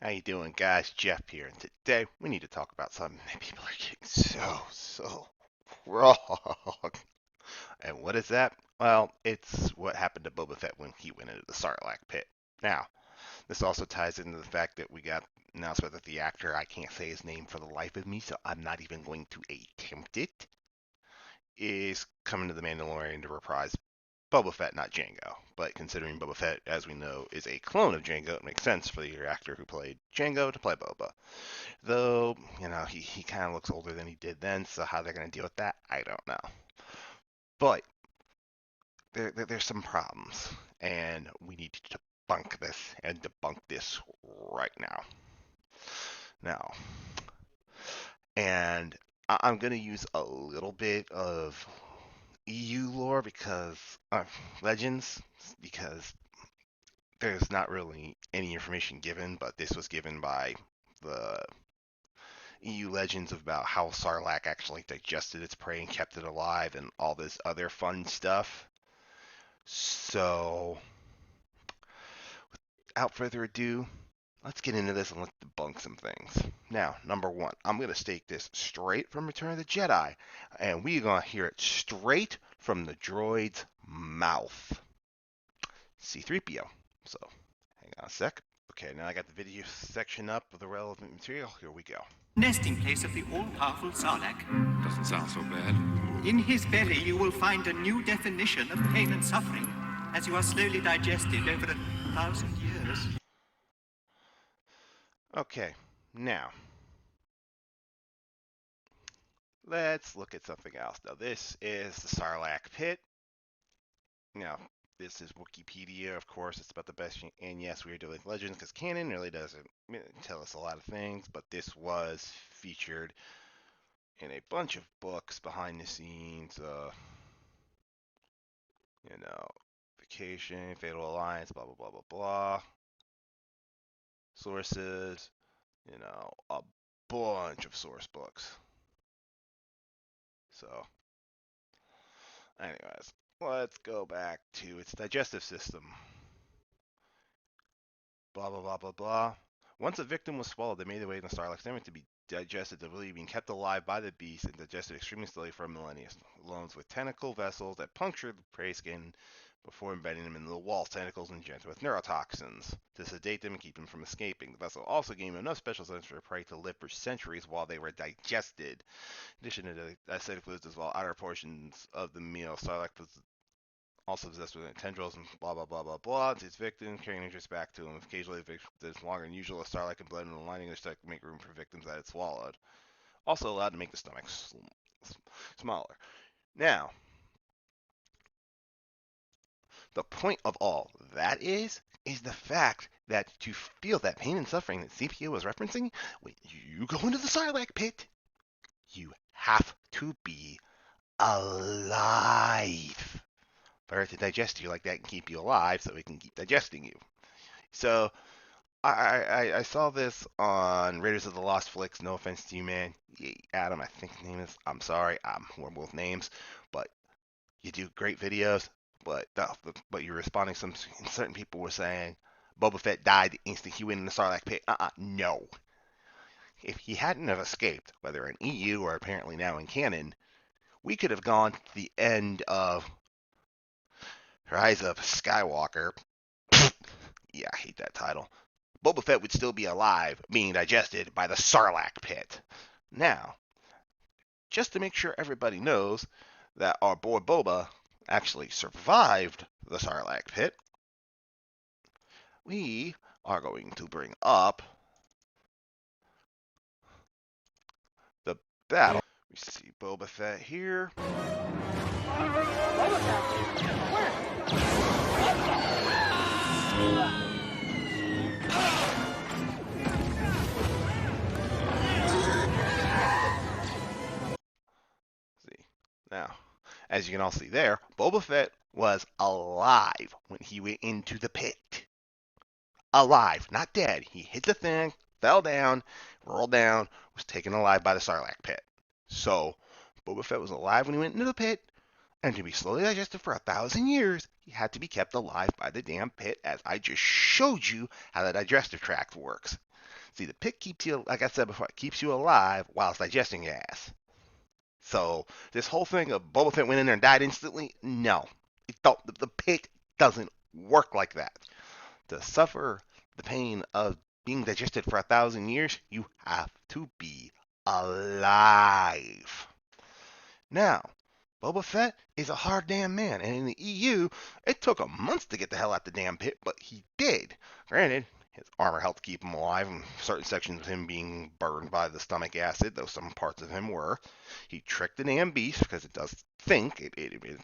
How you doing, guys? Jeff here, and today we need to talk about something that people are getting so wrong. And what is that? Well, it's what happened to Boba Fett when he went into the Sarlacc Pit. Now, this also ties into the fact that we got announcement that the actor, I can't say his name for the life of me, so I'm not even going to attempt it, is coming to the Mandalorian to reprise Boba Fett, not Jango. But considering Boba Fett, as we know, is a clone of Jango, it makes sense for the actor who played Jango to play Boba. Though, he kind of looks older than he did then, so how they're going to deal with that, I don't know. But there's some problems, and we need to debunk this right now. Now, and I'm going to use a little bit of EU lore because legends, because there's not really any information given, but this was given by the EU legends about how Sarlacc actually digested its prey and kept it alive and all this other fun stuff. So, without further ado, let's get into this and let's debunk some things. Now, number one, I'm going to state this straight from Return of the Jedi, and we're going to hear it straight from the droid's mouth. C-3PO. So, hang on a sec. Okay, now I got the video section up with the relevant material. Here we go. Nesting place of the all-powerful Sarlacc. Doesn't sound so bad. In his belly you will find a new definition of pain and suffering as you are slowly digested over 1,000 years. Okay, now let's look at something else. Now this is the Sarlacc Pit. Now this is Wikipedia, of course. It's about the best, and yes, we are doing legends because canon really doesn't tell us a lot of things. But this was featured in a bunch of books behind the scenes. Vacation, Fatal Alliance, blah blah blah blah blah. Sources, a bunch of source books. So, anyways, let's go back to its digestive system. Blah, blah, blah, blah, blah. Once a victim was swallowed, they made their way in the Sarlacc stomach to be digested, to being kept alive by the beast and digested extremely slowly for millennia. Loans with tentacle vessels that punctured the prey skin before embedding them into the walls. Tentacles injected with neurotoxins to sedate them and keep them from escaping. The vessel also gave them enough special sense for prey to live for centuries while they were digested. In addition to the acidic fluids as well, outer portions of the meal, Sarlacc was also possessed with tendrils and blah blah blah blah blah. To its victims, carrying interest back to them. Occasionally, it's longer than usual. Sarlacc and blood in the lining of the stomach to make room for victims that it swallowed. Also allowed to make the stomach smaller. Now, the point of all that is the fact that to feel that pain and suffering that CPO was referencing, when you go into the Sarlacc Pit, you have to be alive for it to digest you like that and keep you alive so it can keep digesting you. So I saw this on Raiders of the Lost Flicks. No offense to you, man. Adam, I think his name is. I'm sorry. I'm horrible with names, but you do great videos. But you're responding. Certain people were saying Boba Fett died the instant he went in the Sarlacc Pit. No. If he hadn't have escaped, whether in EU or apparently now in canon, we could have gone to the end of Rise of Skywalker. Yeah, I hate that title. Boba Fett would still be alive, being digested by the Sarlacc Pit. Now, just to make sure everybody knows that our boy Boba actually survived the Sarlacc Pit, we are going to bring up the battle. We see Boba Fett here. Now, as you can all see there, Boba Fett was alive when he went into the pit. Alive, not dead. He hit the thing, fell down, rolled down, was taken alive by the Sarlacc Pit. So, Boba Fett was alive when he went into the pit, and to be slowly digested for 1,000 years, he had to be kept alive by the damn pit, as I just showed you how the digestive tract works. See, the pit keeps you, like I said before, it keeps you alive while it's digesting your ass. So this whole thing of Boba Fett went in there and died instantly, no, it don't. The pit doesn't work like that. To suffer the pain of being digested for 1,000 years, you have to be alive. Now, Boba Fett is a hard damn man, and in the EU, it took him months to get the hell out the damn pit, but he did. Granted, his armor helped keep him alive, and certain sections of him being burned by the stomach acid, though some parts of him were. He tricked the damn beast, because it does think, it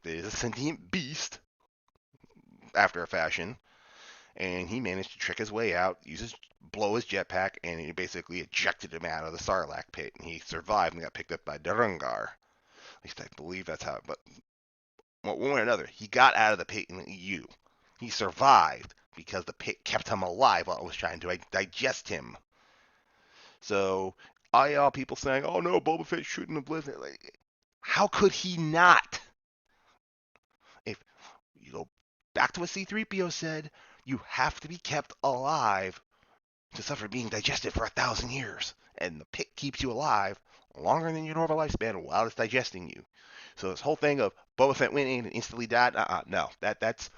is a sentient beast, after a fashion, and he managed to trick his way out, blow his jetpack, and he basically ejected him out of the Sarlacc Pit, and he survived and got picked up by Durungar. At least I believe that's how. But one way or another, he got out of the pit in the EU. He survived because the pit kept him alive while it was trying to digest him. So, all y'all people saying, "Oh no, Boba Fett shouldn't have lived," like, how could he not? If you go back to what C-3PO said, you have to be kept alive to suffer being digested for 1,000 years, and the pit keeps you alive longer than your normal lifespan while it's digesting you. So this whole thing of Boba Fett went in and instantly died, no, that's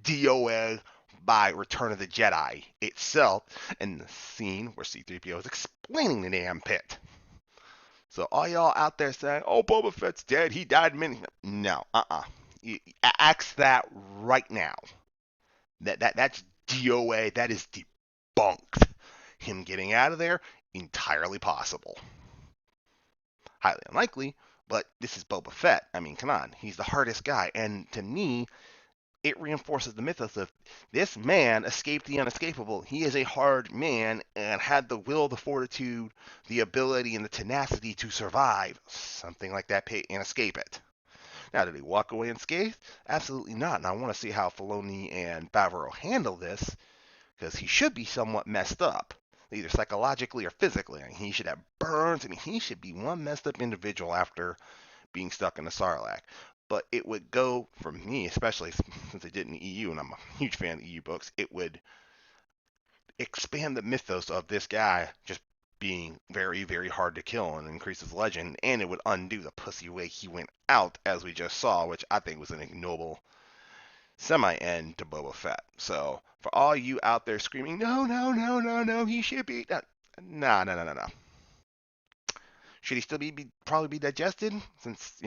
DOA by Return of the Jedi itself, and the scene where C-3PO is explaining the damn pit. So all y'all out there saying, "Oh, Boba Fett's dead. He died many." No, axe that right now. That's DOA. That is debunked. Him getting out of there, entirely possible. Highly unlikely, but this is Boba Fett. I mean, come on, he's the hardest guy, and to me, it reinforces the mythos of this man escaped the unescapable. He is a hard man and had the will, the fortitude, the ability, and the tenacity to survive something like that pit and escape it. Now, did he walk away unscathed? Absolutely not. And I want to see how Filoni and Favreau handle this, because he should be somewhat messed up, either psychologically or physically. I mean, he should have burns. I mean, he should be one messed up individual after being stuck in the Sarlacc. But it would go, for me, especially since they did in the EU, and I'm a huge fan of EU books, it would expand the mythos of this guy just being very, very hard to kill and increase his legend, and it would undo the pussy way he went out, as we just saw, which I think was an ignoble semi-end to Boba Fett. So for all you out there screaming, "No, no, no, no, no, he should be," no, no, no, no, no. Should he still probably be digested since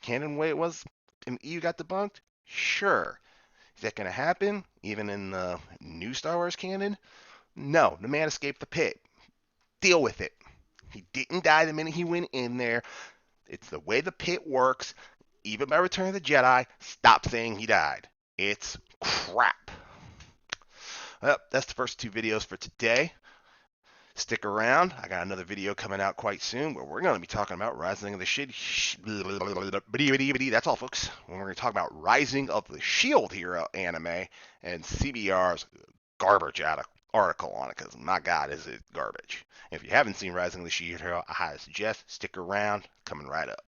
canon way it was and EU got debunked? Sure. Is that going to happen even in the new Star Wars canon? No. The man escaped the pit. Deal with it. He didn't die the minute he went in there. It's the way the pit works. Even by Return of the Jedi, stop saying he died. It's crap. Well, that's the first two videos for today. Stick around. I got another video coming out quite soon where we're going to be talking about Rising of the That's all, folks. We're going to talk about Rising of the Shield Hero anime and CBR's garbage article on it, because my God, is it garbage. If you haven't seen Rising of the Shield Hero, I highly suggest stick around. Coming right up.